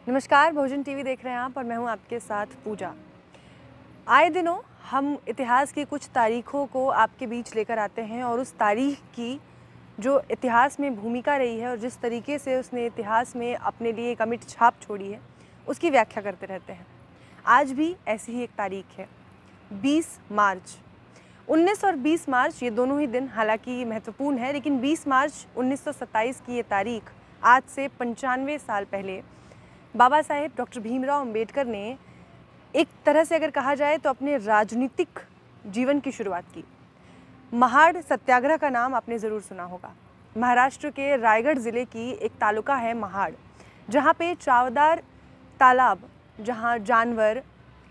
नमस्कार, भोजन टीवी देख रहे हैं आप और मैं हूं आपके साथ पूजा। आए दिनों हम इतिहास की कुछ तारीखों को आपके बीच लेकर आते हैं और उस तारीख की जो इतिहास में भूमिका रही है और जिस तरीके से उसने इतिहास में अपने लिए एक अमिट छाप छोड़ी है, उसकी व्याख्या करते रहते हैं। आज भी ऐसी ही एक तारीख है, 20 मार्च। 19 और 20 मार्च ये दोनों ही दिन हालांकि महत्वपूर्ण है, लेकिन 20 मार्च 1927 की ये तारीख आज से 95 साल पहले बाबा साहेब डॉक्टर भीमराव अंबेडकर ने एक तरह से अगर कहा जाए तो अपने राजनीतिक जीवन की शुरुआत की। महाड़ सत्याग्रह का नाम आपने ज़रूर सुना होगा। महाराष्ट्र के रायगढ़ ज़िले की एक तालुका है महाड़, जहाँ पे चावदार तालाब, जहाँ जानवर,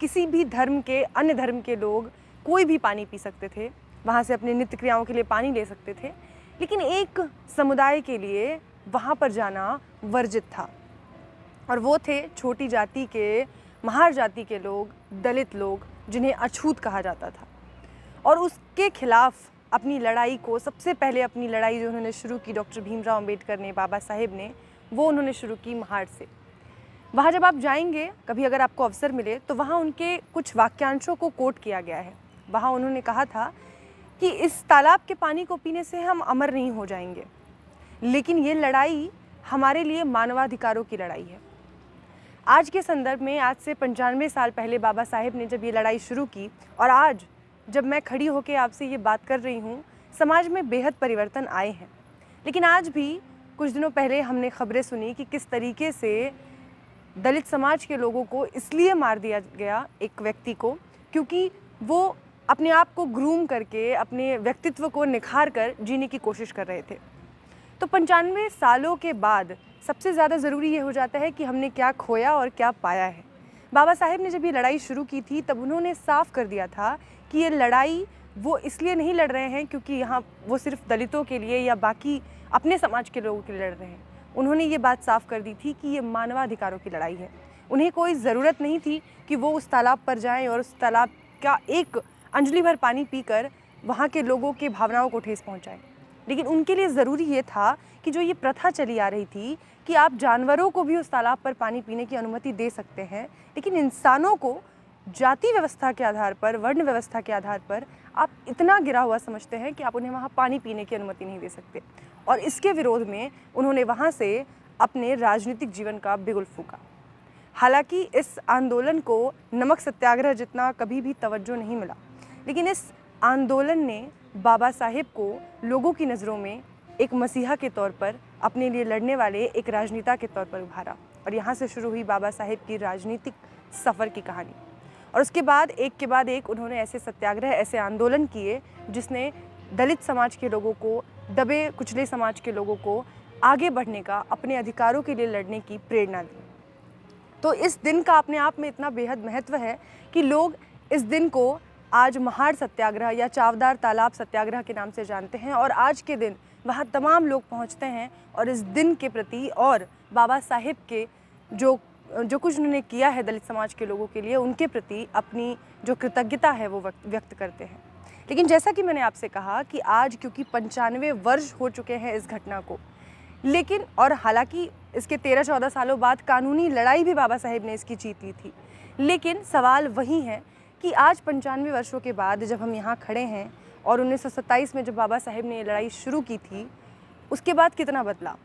किसी भी धर्म के, अन्य धर्म के लोग कोई भी पानी पी सकते थे, वहाँ से अपने नित्य क्रियाओं के लिए पानी ले सकते थे। लेकिन एक समुदाय के लिए वहाँ पर जाना वर्जित था और वो थे छोटी जाति के, महार जाति के लोग, दलित लोग, जिन्हें अछूत कहा जाता था। और उसके खिलाफ अपनी लड़ाई को, सबसे पहले अपनी लड़ाई जो उन्होंने शुरू की डॉक्टर भीमराव अंबेडकर ने, बाबा साहेब ने, वो उन्होंने शुरू की महाड़ से। वहाँ जब आप जाएंगे, कभी अगर आपको अवसर मिले, तो वहाँ उनके कुछ वाक्यांशों को कोट किया गया है। वहाँ उन्होंने कहा था कि इस तालाब के पानी को पीने से हम अमर नहीं हो जाएंगे, लेकिन ये लड़ाई हमारे लिए मानवाधिकारों की लड़ाई है। आज के संदर्भ में, आज से 95 साल पहले बाबा साहेब ने जब ये लड़ाई शुरू की और आज जब मैं खड़ी होकर आपसे ये बात कर रही हूँ, समाज में बेहद परिवर्तन आए हैं। लेकिन आज भी कुछ दिनों पहले हमने खबरें सुनी कि किस तरीके से दलित समाज के लोगों को इसलिए मार दिया गया, एक व्यक्ति को, क्योंकि वो अपने आप को ग्रूम करके, अपने व्यक्तित्व को निखार कर जीने की कोशिश कर रहे थे। तो 95 सालों के बाद सबसे ज़्यादा ज़रूरी ये हो जाता है कि हमने क्या खोया और क्या पाया है। बाबा साहेब ने जब ये लड़ाई शुरू की थी, तब उन्होंने साफ कर दिया था कि ये लड़ाई वो इसलिए नहीं लड़ रहे हैं क्योंकि यहाँ वो सिर्फ दलितों के लिए या बाकी अपने समाज के लोगों के लिए लड़ रहे हैं। उन्होंने ये बात साफ कर दी थी कि ये मानवाधिकारों की लड़ाई है। उन्हें कोई ज़रूरत नहीं थी कि वो उस तालाब पर जाएँ और उस तालाब का एक अंजलि भर पानी पीकर वहाँ के लोगों की भावनाओं को ठेस पहुँचाएँ। लेकिन उनके लिए ज़रूरी ये था कि जो ये प्रथा चली आ रही थी कि आप जानवरों को भी उस तालाब पर पानी पीने की अनुमति दे सकते हैं, लेकिन इंसानों को जाति व्यवस्था के आधार पर, वर्ण व्यवस्था के आधार पर आप इतना गिरा हुआ समझते हैं कि आप उन्हें वहाँ पानी पीने की अनुमति नहीं दे सकते। और इसके विरोध में उन्होंने वहाँ से अपने राजनीतिक जीवन का बिगुल फूंका। हालांकि इस आंदोलन को नमक सत्याग्रह जितना कभी भी तवज्जो नहीं मिला, लेकिन इस आंदोलन ने बाबा साहेब को लोगों की नज़रों में एक मसीहा के तौर पर, अपने लिए लड़ने वाले एक राजनेता के तौर पर उभारा। और यहाँ से शुरू हुई बाबा साहेब की राजनीतिक सफ़र की कहानी। और उसके बाद एक के बाद एक उन्होंने ऐसे सत्याग्रह, ऐसे आंदोलन किए जिसने दलित समाज के लोगों को, दबे कुचले समाज के लोगों को आगे बढ़ने का, अपने अधिकारों के लिए लड़ने की प्रेरणा दी। तो इस दिन का अपने आप में इतना बेहद महत्व है कि लोग इस दिन को आज महाड़ सत्याग्रह या चावदार तालाब सत्याग्रह के नाम से जानते हैं। और आज के दिन वहाँ तमाम लोग पहुँचते हैं और इस दिन के प्रति और बाबा साहेब के जो कुछ उन्होंने किया है दलित समाज के लोगों के लिए, उनके प्रति अपनी जो कृतज्ञता है वो व्यक्त करते हैं। लेकिन जैसा कि मैंने आपसे कहा कि आज क्योंकि 95 वर्ष हो चुके हैं इस घटना को, लेकिन और हालांकि इसके 13-14 सालों बाद कानूनी लड़ाई भी बाबा साहेब ने इसकी जीत ली थी, लेकिन सवाल वही है कि आज 95 वर्षों के बाद जब हम यहाँ खड़े हैं और 1927 में जब बाबा साहेब ने ये लड़ाई शुरू की थी, उसके बाद कितना बदला।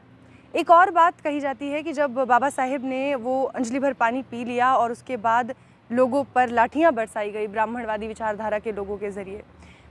एक और बात कही जाती है कि जब बाबा साहेब ने वो अंजलि भर पानी पी लिया और उसके बाद लोगों पर लाठियाँ बरसाई गई ब्राह्मणवादी विचारधारा के लोगों के ज़रिए,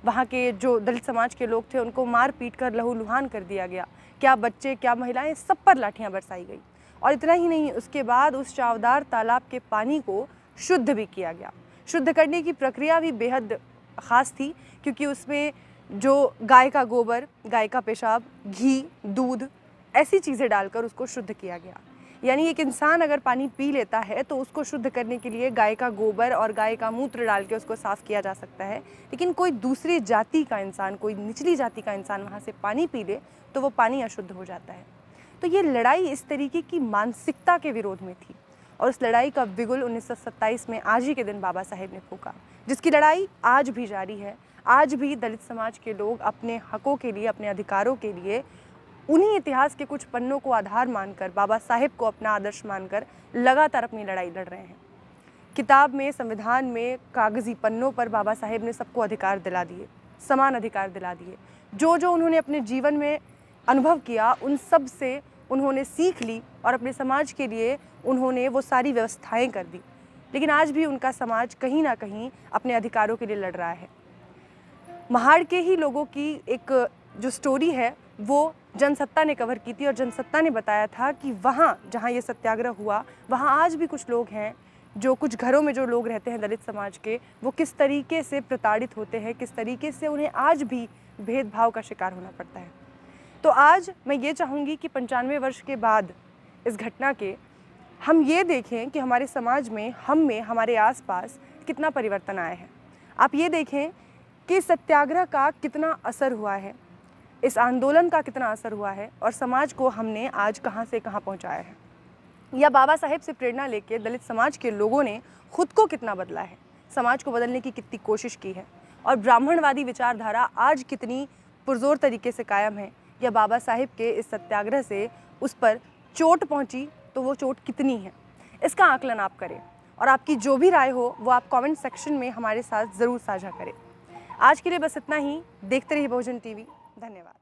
वहाँ के जो दलित समाज के लोग थे उनको मार पीट कर लहूलुहान कर दिया गया। क्या बच्चे, क्या महिलाएं, सब पर लाठियाँ बरसाई गई। और इतना ही नहीं, उसके बाद उस चावदार तालाब के पानी को शुद्ध भी किया गया। शुद्ध करने की प्रक्रिया भी बेहद ख़ास थी, क्योंकि उसमें जो गाय का गोबर, गाय का पेशाब, घी, दूध, ऐसी चीज़ें डालकर उसको शुद्ध किया गया। यानी एक इंसान अगर पानी पी लेता है तो उसको शुद्ध करने के लिए गाय का गोबर और गाय का मूत्र डाल के उसको साफ़ किया जा सकता है। लेकिन कोई दूसरी जाति का इंसान, कोई निचली जाति का इंसान वहाँ से पानी पी ले तो वो पानी अशुद्ध हो जाता है। तो ये लड़ाई इस तरीके की मानसिकता के विरोध में थी और उस लड़ाई का बिगुल 1927 में आज ही के दिन बाबा साहेब ने फूंका, जिसकी लड़ाई आज भी जारी है। आज भी दलित समाज के लोग अपने हकों के लिए, अपने अधिकारों के लिए उन्हीं इतिहास के कुछ पन्नों को आधार मानकर, बाबा साहेब को अपना आदर्श मानकर लगातार अपनी लड़ाई लड़ रहे हैं। किताब में, संविधान में, कागज़ी पन्नों पर बाबा साहेब ने सबको अधिकार दिला दिए, समान अधिकार दिला दिए। जो जो उन्होंने अपने जीवन में अनुभव किया, उन सब से उन्होंने सीख ली और अपने समाज के लिए उन्होंने वो सारी व्यवस्थाएं कर दी। लेकिन आज भी उनका समाज कहीं ना कहीं अपने अधिकारों के लिए लड़ रहा है। महाड़ के ही लोगों की एक जो स्टोरी है वो जनसत्ता ने कवर की थी और जनसत्ता ने बताया था कि वहाँ जहाँ ये सत्याग्रह हुआ, वहाँ आज भी कुछ लोग हैं, जो कुछ घरों में जो लोग रहते हैं दलित समाज के, वो किस तरीके से प्रताड़ित होते हैं, किस तरीके से उन्हें आज भी भेदभाव का शिकार होना पड़ता है। तो आज मैं ये चाहूँगी कि 95 वर्ष के बाद इस घटना के हम ये देखें कि हमारे समाज में, हम में, हमारे आसपास कितना परिवर्तन आया है। आप ये देखें कि सत्याग्रह का कितना असर हुआ है, इस आंदोलन का कितना असर हुआ है और समाज को हमने आज कहाँ से कहाँ पहुँचाया है। या बाबा साहेब से प्रेरणा लेके दलित समाज के लोगों ने खुद को कितना बदला है, समाज को बदलने की कितनी कोशिश की है और ब्राह्मणवादी विचारधारा आज कितनी पुरजोर तरीके से कायम है। या बाबा साहेब के इस सत्याग्रह से उस पर चोट पहुंची तो वो चोट कितनी है, इसका आकलन आप करें और आपकी जो भी राय हो वो आप कमेंट सेक्शन में हमारे साथ ज़रूर साझा करें। आज के लिए बस इतना ही। देखते रहिए बहुजन टीवी। धन्यवाद।